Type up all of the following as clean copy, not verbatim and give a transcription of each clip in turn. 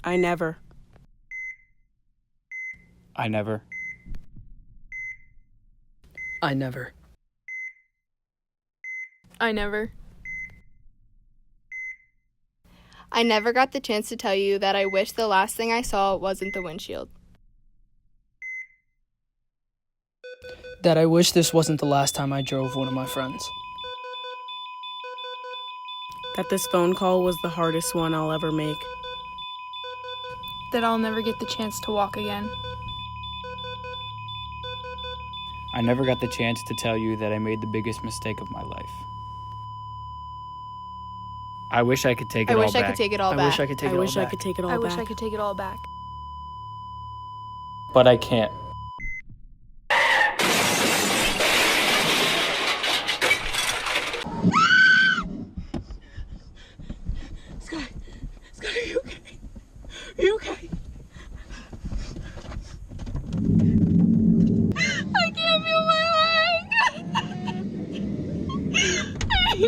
I never. I never. I never. I never. I never got the chance to tell you that I wish the last thing I saw wasn't the windshield. That I wish this wasn't the last time I drove one of my friends. That this phone call was the hardest one I'll ever make. That I'll never get the chance to walk again. I never got the chance to tell you that I made the biggest mistake of my life. I wish I could take it all back. I wish I could take it all I back. wish I could take it all back. I could take it all I back. wish I could take it all back. But I can't. Scott, are you okay? Are you okay? I can't feel my leg! No!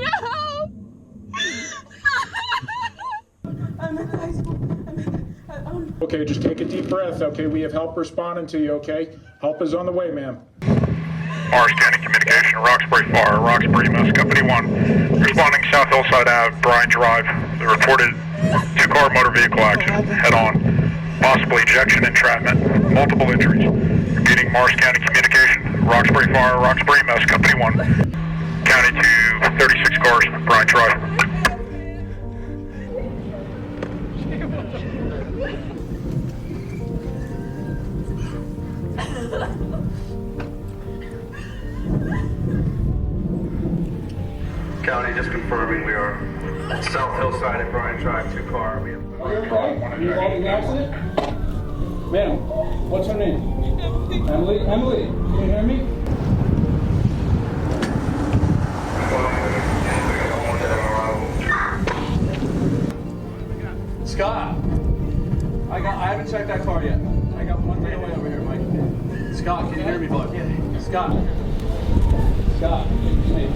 I'm at the high school. Okay, just take a deep breath, okay? We have help responding to you, okay? Help is on the way, ma'am. Morris County Communication, Roxbury Fire, Roxbury Mass Company 1. Responding South Hillside Ave, Bryan Drive. The reported two-car motor vehicle accident, head-on. Possibly ejection, entrapment, multiple injuries. Repeating Morris County Communication, Roxbury Fire, Roxbury Mass Company 1. County to 36 cars, Bryan Drive. County, just confirming we are South Hillside at Bryan Drive, two-car. We have... Are you okay? You involved in the accident? Ma'am, what's her name? Emily. Emily, can you hear me? Scott! I haven't checked that car yet. I got one right away over here, Mike. Scott, can you hear me, bud? Scott. Scott, hey.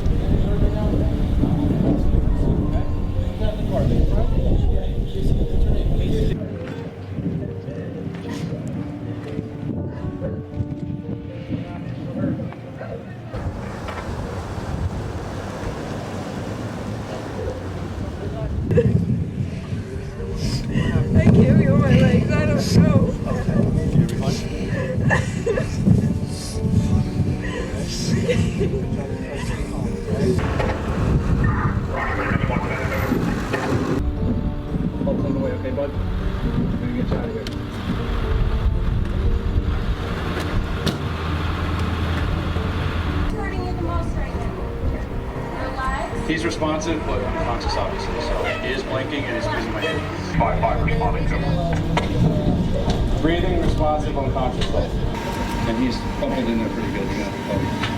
I can't feel my legs. I don't know. Help on the way, okay, bud? I'm gonna get you out of here. Hurting you the most right now? Your legs? He's responsive, but unconscious, obviously, so he is blinking and he's squeezing my head. 5-5 responding to. Breathing, responsive, unconscious, though. And he's bumping in there pretty good. You're gonna have to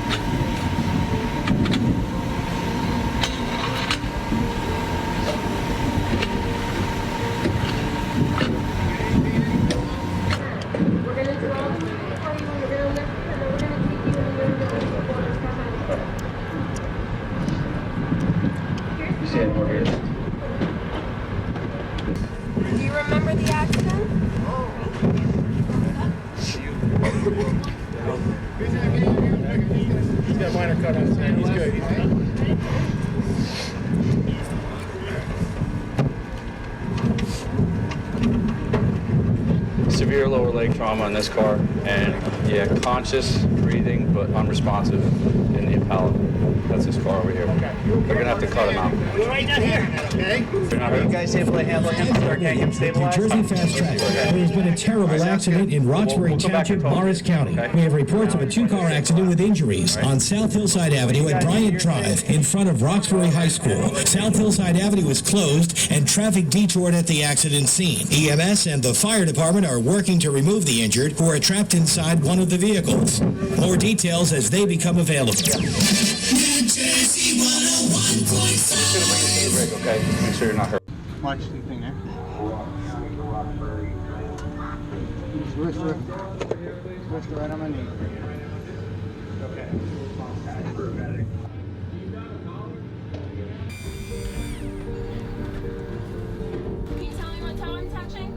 We're gonna do all the moving for you. We're gonna lift and then we're gonna take you and then we're gonna go to the corner. You see it more here. Do you remember the accident? He's got a minor cut on his head. He's good. He's good. Severe lower leg trauma in this car, and yeah, conscious, breathing, but unresponsive in the Impala. That's his car over here. They're gonna have to cut him out. We're right down here, okay? Are you guys able to handle him? Start getting him stabilized? New Jersey Fast Track. There has been a terrible accident in Roxbury Township, Morris County. We have reports of a two-car accident with injuries on South Hillside Avenue at Bryant Drive in front of Roxbury High School. South Hillside Avenue is closed and traffic detoured at the accident scene. EMS and the fire department are working to remove the injured who are trapped inside one of the vehicles. More details as they become available. Make sure you're not hurt. Watch the thing there. Switch right on my knee. Okay. Can you tell me what toe I'm touching?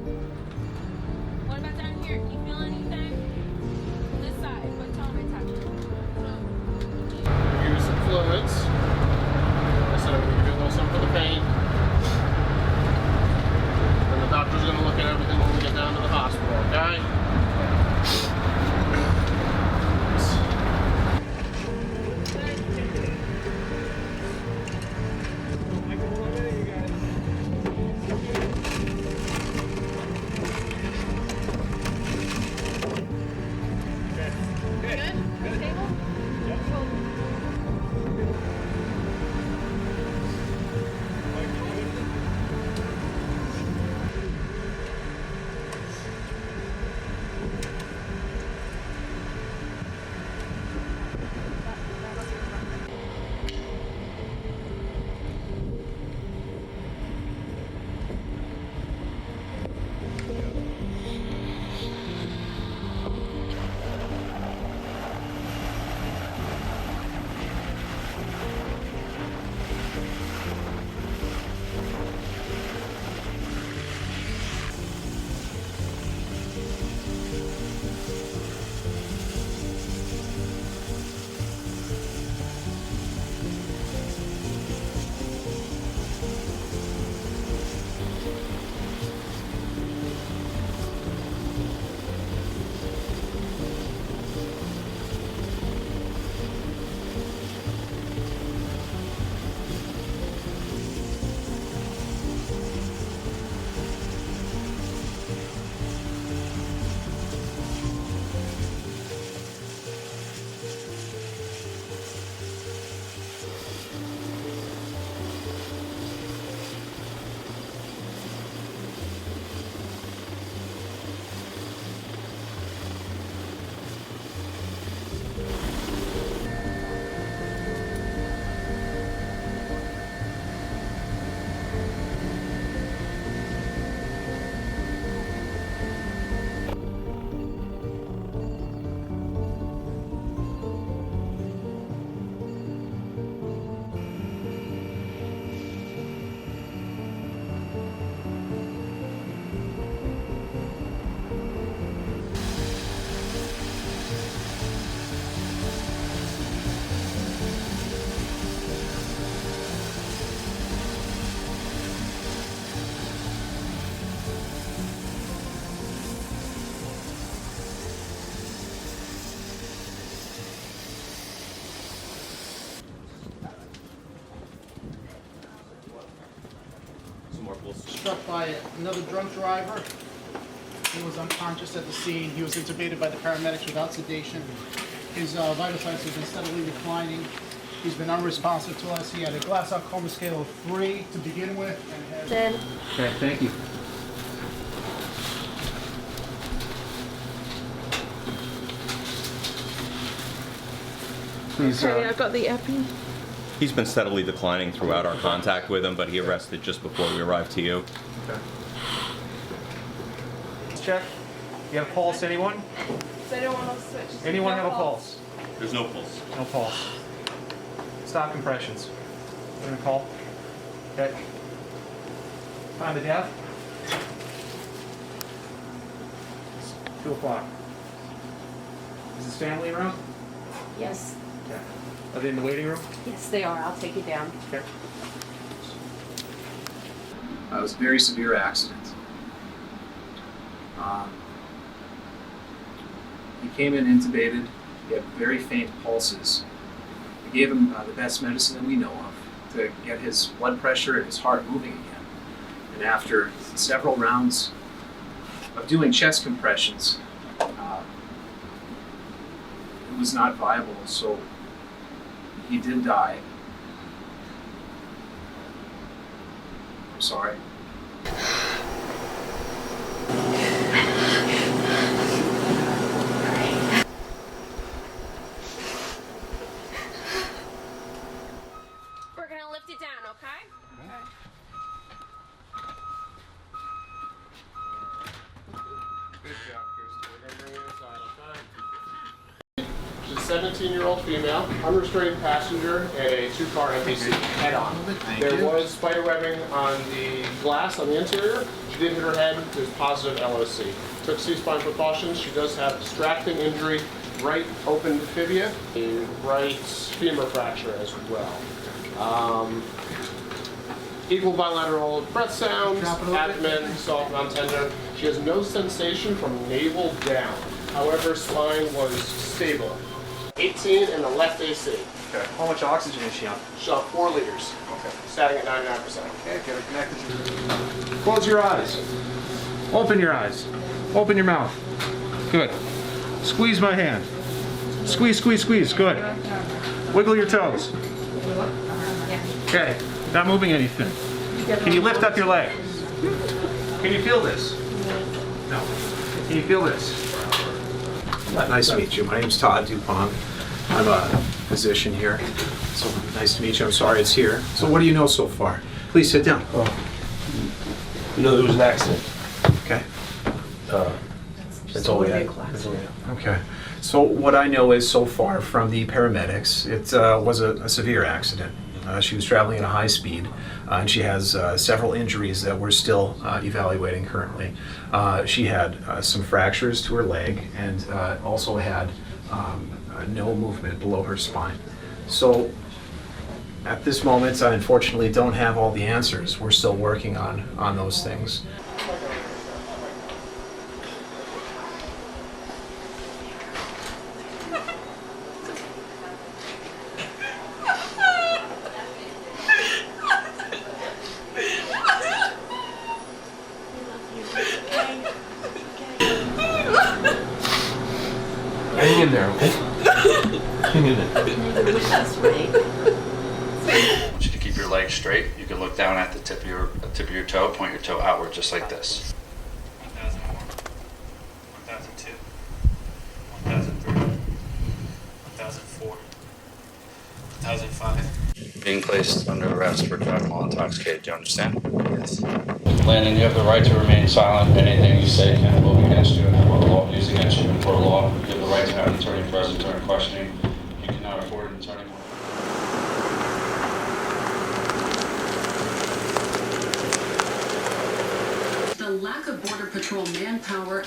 struck by another drunk driver. He was unconscious at the scene. He was intubated by the paramedics without sedation. His vital signs have been steadily declining. He's been unresponsive to us. He had a glass-out coma scale of 3 to begin with. And has... Okay, thank you. Please, Okay, I've got the epi. He's been steadily declining throughout our contact with him, but he arrested just before we arrived to you. Okay. Check. You have a pulse, anyone? Does anyone else switch? Anyone have a pulse? There's no pulse. No pulse. Stop compressions. We're gonna call. Okay. Time of death. 2 o'clock. Is his family around? Yes. Okay. Are they in the waiting room? Yes, they are. I'll take you down. Okay. It was a very severe accident. He came in intubated. He had very faint pulses. We gave him the best medicine that we know of to get his blood pressure and his heart moving again. And after several rounds of doing chest compressions, it was not viable, so he did die. I'm sorry. We're gonna lift it down, okay? Good job, Christy. We're gonna bring you inside, okay? She's a 17-year-old female, unrestrained passenger in a 2-car NPC head-on. There was spider webbing on the glass on the interior. She did hit her head. There's positive LOC. Took C-spine precautions. She does have distracting injury, right open fibia, a right femur fracture as well. Equal bilateral breath sounds, abdomen, soft, non-tender. She has no sensation from navel down. However, spine was stable. 18 in the left AC. Okay. How much oxygen is she on? She's on 4 liters. Okay. Starting at 99%. Okay, get her connected to the... Close your eyes. Open your eyes. Open your mouth. Good. Squeeze my hand. Squeeze, squeeze, squeeze. Good. Wiggle your toes. Okay. Not moving anything. Can you lift up your leg? Can you feel this? No. Can you feel this? Nice to meet you. My name's Todd Dupont. I'm a physician here. So nice to meet you. I'm sorry it's here. So what do you know so far? Please sit down. You know there was an accident. Okay. That's all we had. Okay. So what I know is so far from the paramedics, it was a severe accident. She was traveling at a high speed, and she has several injuries that we're still evaluating currently. She had some fractures to her leg and also had no movement below her spine. So at this moment, I unfortunately don't have all the answers. We're still working on those things. Hang in there, okay? Hang in there. I want you to keep your legs straight. You can look down at the tip of your toe, point your toe outward just like this. 1001, 1002, 1003, 1004, 1005. Being placed under arrest for driving while intoxicated. Do you understand? Yes. Landon, you have the right to remain silent. Anything you say can will be against you in the court of law. Used against you in the court of law. You have the right to have an attorney present during questioning. You cannot afford an attorney. The lack of Border Patrol manpower.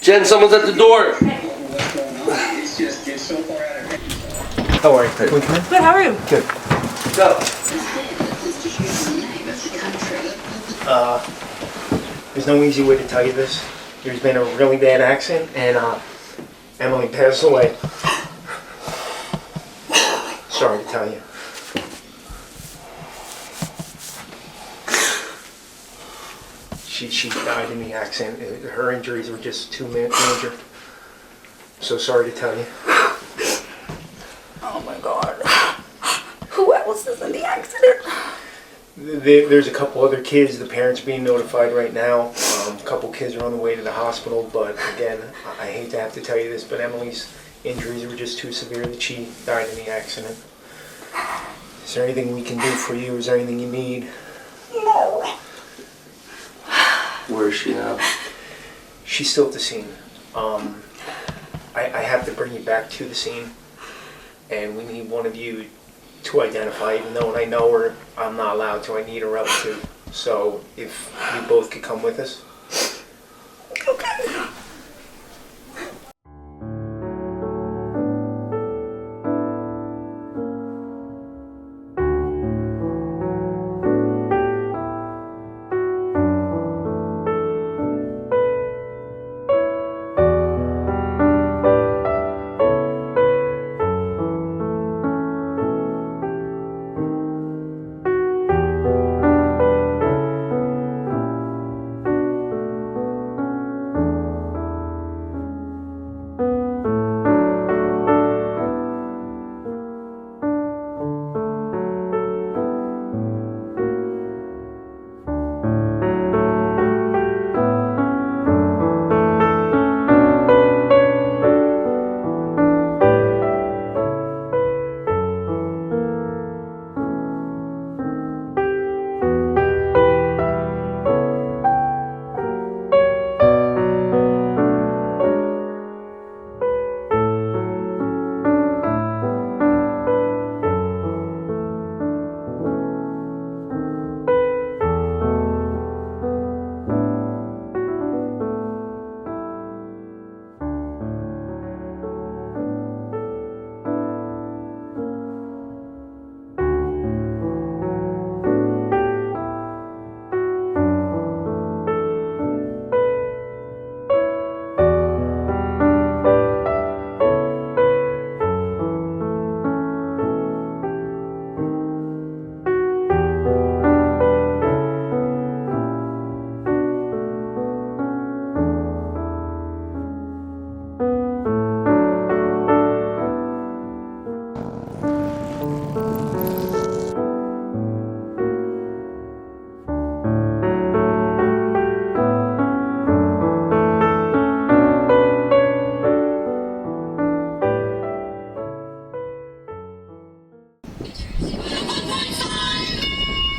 Jen, someone's at the door. How are you? Can we come in? Good, how are you? Good. Go. There's no easy way to tell you this. There's been a really bad accident, and Emily passed away. Sorry to tell you. She died in the accident. Her injuries were just too major. So sorry to tell you. Oh my God. Who else is in the accident? There's a couple other kids. The parents being notified right now. A couple kids are on the way to the hospital. But again, I hate to have to tell you this, but Emily's injuries were just too severe that she died in the accident. Is there anything we can do for you? Is there anything you need? No. Where is she now? She's still at the scene. I have to bring you back to the scene, and we need one of you to identify. Even though I know her, I'm not allowed to. I need a relative. So if you both could come with us. Okay.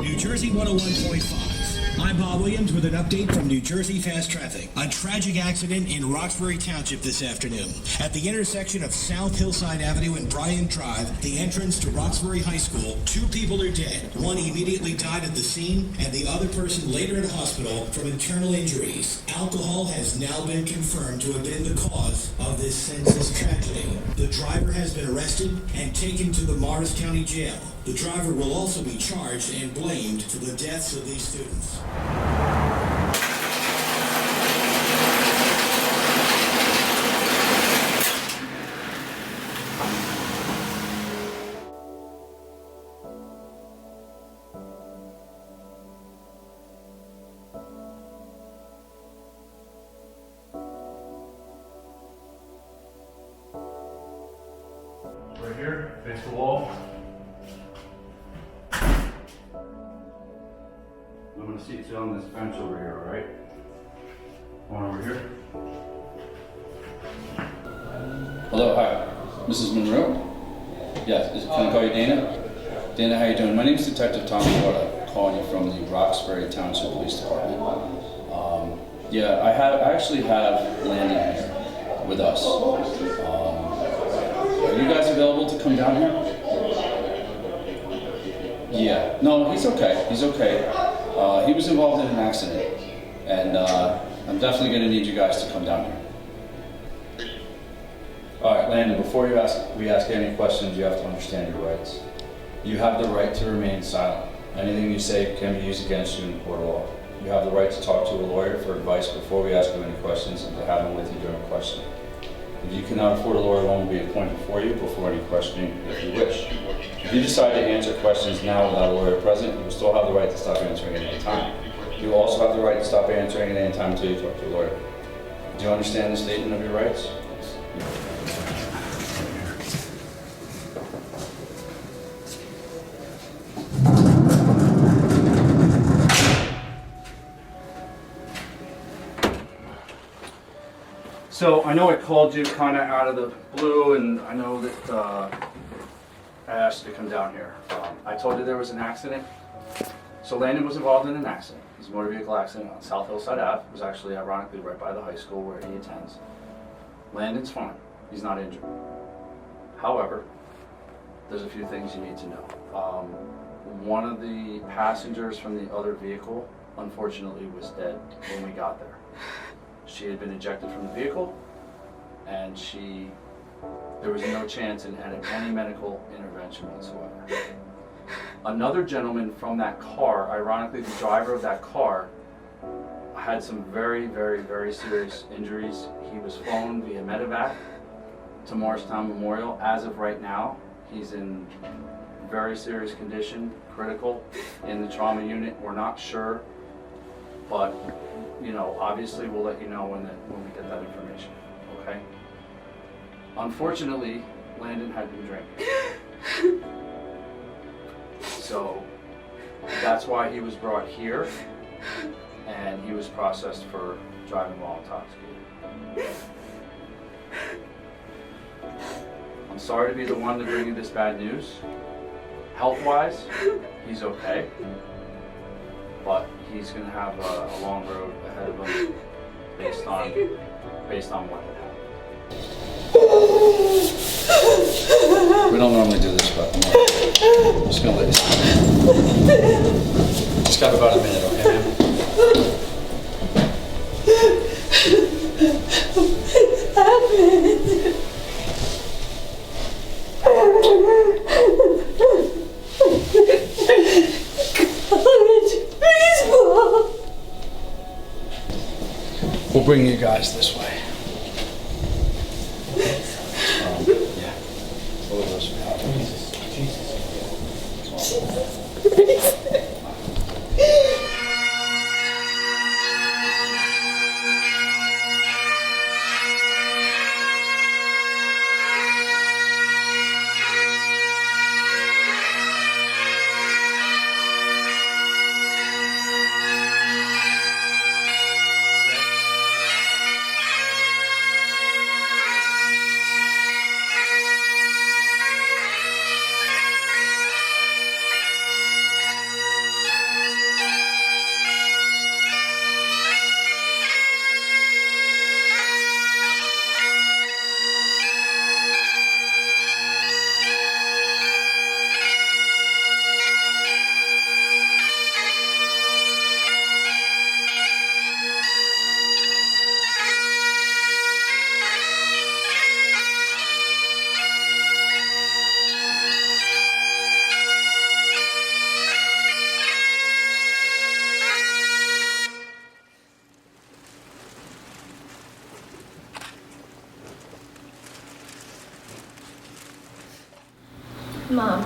New Jersey 101.5. I'm Bob Williams with an update from New Jersey Fast Traffic. A tragic accident in Roxbury Township this afternoon. At the intersection of South Hillside Avenue and Bryant Drive, the entrance to Roxbury High School, 2 people are dead. One immediately died at the scene, and the other person later in the hospital from internal injuries. Alcohol has now been confirmed to have been the cause of this senseless tragedy. The driver has been arrested and taken to the Morris County Jail. The driver will also be charged and blamed for the deaths of these students. Right here, face the wall. I'm gonna seat you on this bench over here, all right? One over here. Hello, hi. Mrs. Monroe? Yes, can I call you Dana? Dana, how you doing? My name is Detective Tom Florida, calling you from the Roxbury Township Police Department. Yeah, I actually have Landon here with us. Are you guys available to come down here? Yeah, no, he's okay. He's okay. He was involved in an accident, and I'm definitely going to need you guys to come down here. All right, Landon, before we ask any questions, you have to understand your rights. You have the right to remain silent. Anything you say can be used against you in the court of law. You have the right to talk to a lawyer for advice before we ask you any questions and to have them with you during questioning. If you cannot afford a lawyer, one will be appointed for you before any questioning if you wish. If you decide to answer questions now without a lawyer present, you will still have the right to stop answering at any time. You will also have the right to stop answering at any time until you talk to a lawyer. Do you understand the statement of your rights? So I know I called you kind of out of the blue, and I know that I asked you to come down here. I told you there was an accident. So Landon was involved in an accident. It was a motor vehicle accident on South Hillside Ave. It was actually ironically right by the high school where he attends. Landon's fine. He's not injured. However, there's a few things you need to know. One of the passengers from the other vehicle, unfortunately, was dead when we got there. She had been ejected from the vehicle, and there was no chance in any medical intervention whatsoever. Another gentleman from that car, ironically the driver of that car, had some very, very, very serious injuries. He was flown via medevac to Morristown Memorial. As of right now, he's in very serious condition, critical, in the trauma unit. We're not sure, but you know, obviously we'll let you know when we get that information, okay? Unfortunately, Landon had been drinking. So that's why he was brought here, and he was processed for driving while intoxicated. I'm sorry to be the one to bring you this bad news. Health-wise, he's okay, but he's going to have a long road ahead of him based on what had happened. We don't normally do this, but I'm just going to let you sleep. Just got about a minute, okay, ma'am? We'll bring you guys this way. Yeah. All of us. Mom,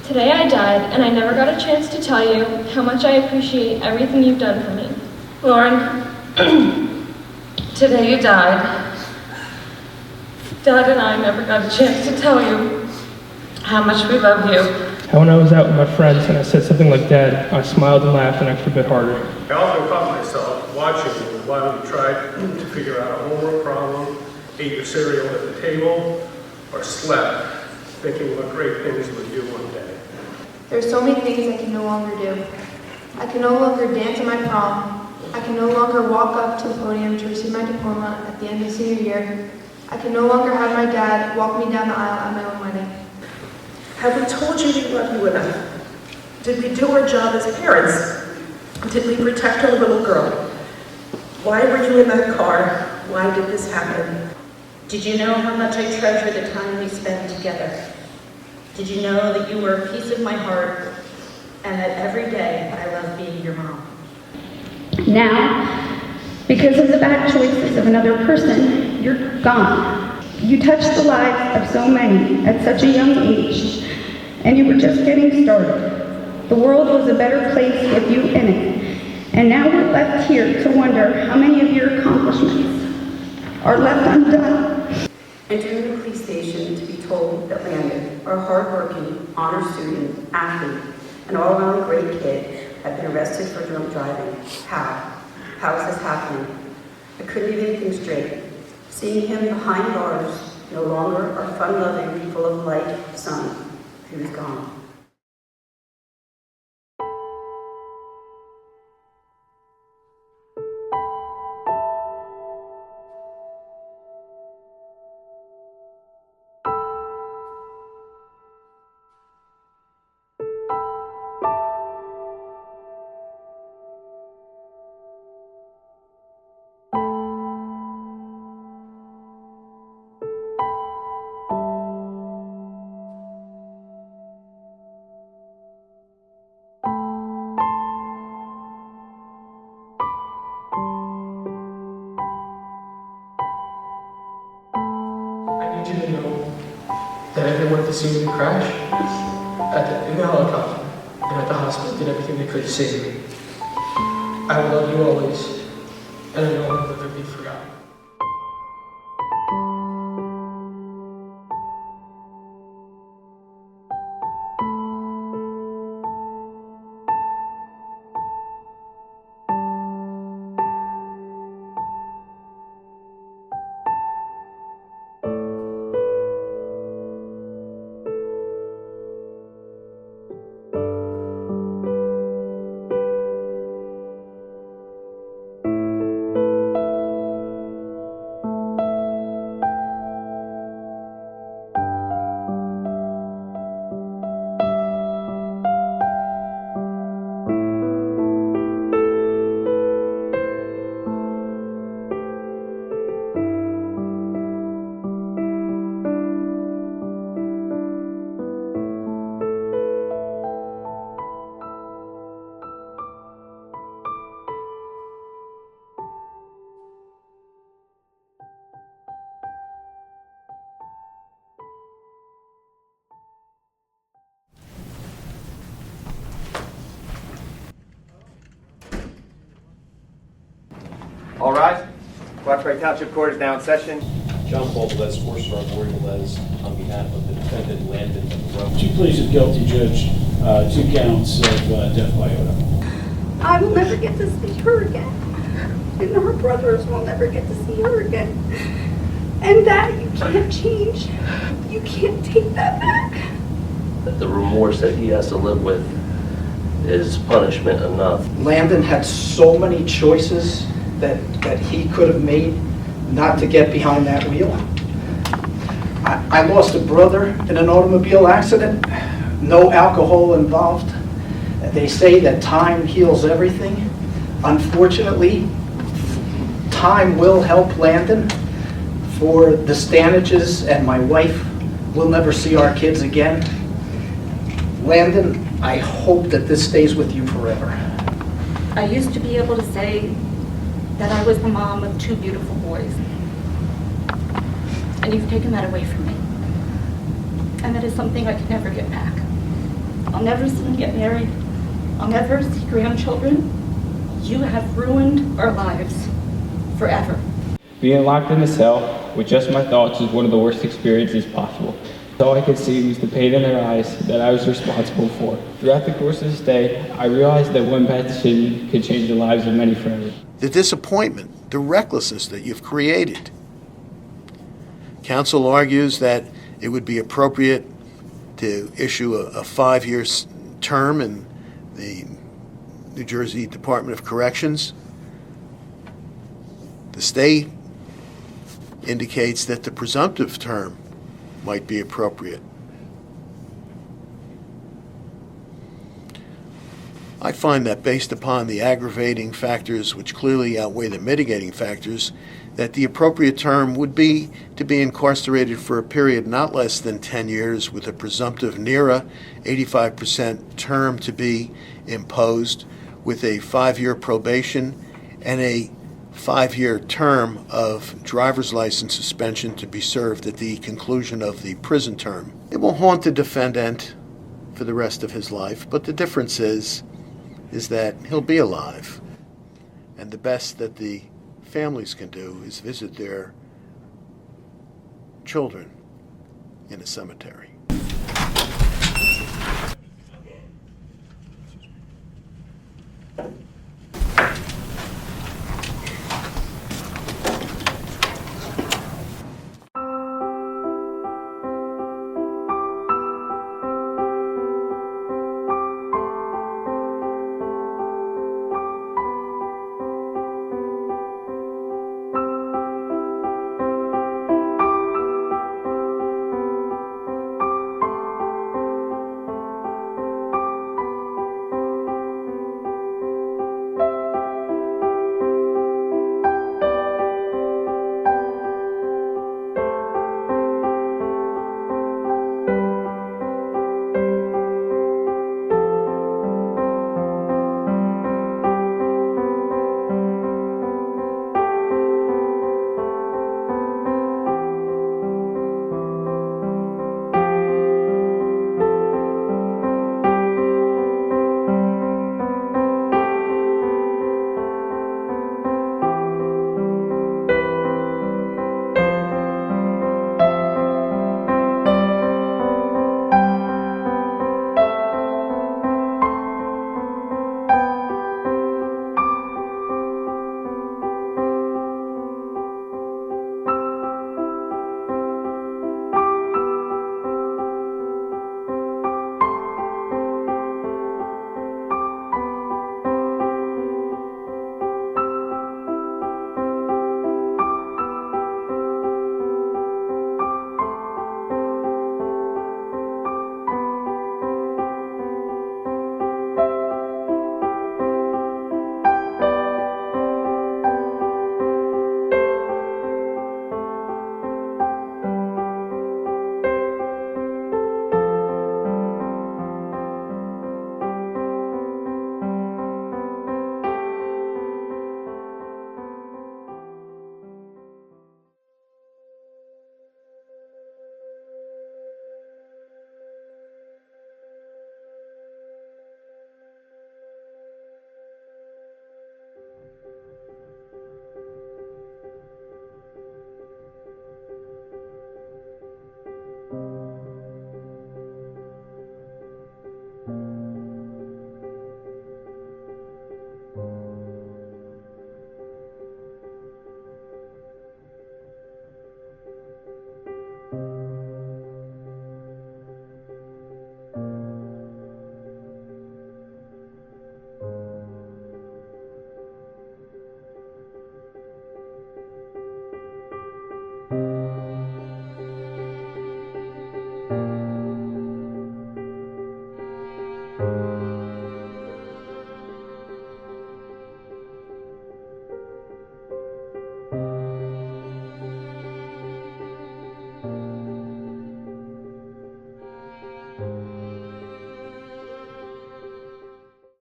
today I died, and I never got a chance to tell you how much I appreciate everything you've done for me. Lauren, today you died. Dad and I never got a chance to tell you How much we love you. When I was out with my friends and I said something like that, I smiled and laughed an extra bit harder. I often caught myself watching you while you tried to figure out a homework problem, ate your cereal at the table, or slept, thinking what great things you would do one day. There's so many things I can no longer do. I can no longer dance at my prom. I can no longer walk up to the podium to receive my diploma at the end of senior year. I can no longer have my dad walk me down the aisle at my own wedding. Have we told you we love you enough? Did we do our job as parents? Did we protect our little girl? Why were you in that car? Why did this happen? Did you know how much I treasure the time we spend together? Did you know that you were a piece of my heart and that every day I love being your mom? Now, because of the bad choices of another person, you're gone. You touched the lives of so many at such a young age, and you were just getting started. The world was a better place with you in it, and now we're left here to wonder how many of your accomplishments are left undone. Entering the police station to be told that Landon, our hardworking, honor student, athlete, and all-around great kid, had been arrested for drunk driving. How? How is this happening? I couldn't even think straight. Seeing him behind bars, no longer our fun-loving, full of life son. He was gone. I need you to know that everyone at the scene of the crash, in the helicopter, and at the hospital did everything they could to save me. I will love you always, and I know I will never be forgotten. All rise. Roxbury Township Court is now in session. John Paul Velez, 4-star Board Velez, on behalf of the defendant Landon Monroe. She pleads guilty, Judge, 2 counts of death by Oda. I will never get to see her again, and her brothers will never get to see her again. And that you can't change. You can't take that back. The remorse that he has to live with is punishment enough. Landon had so many choices that he could have made not to get behind that wheel. I lost a brother in an automobile accident, no alcohol involved. They say that time heals everything. Unfortunately, time will help Landon. For the Stanages and my wife, we'll never see our kids again. Landon, I hope that this stays with you forever. I used to be able to say that I was the mom of 2 beautiful boys. And you've taken that away from me. And that is something I could never get back. I'll never see them get married. I'll never see grandchildren. You have ruined our lives forever. Being locked in a cell with just my thoughts is one of the worst experiences possible. All I could see was the pain in their eyes that I was responsible for. Throughout the course of this day, I realized that one bad decision could change the lives of many forever. The disappointment, the recklessness that you've created. Counsel argues that it would be appropriate to issue a 5-year term in the New Jersey Department of Corrections. The state indicates that the presumptive term might be appropriate. I find that based upon the aggravating factors which clearly outweigh the mitigating factors, that the appropriate term would be to be incarcerated for a period not less than 10 years with a presumptive NERA 85% term to be imposed with a 5-year probation and a 5-year term of driver's license suspension to be served at the conclusion of the prison term. It will haunt the defendant for the rest of his life, but the difference is that he'll be alive. And the best that the families can do is visit their children in a cemetery.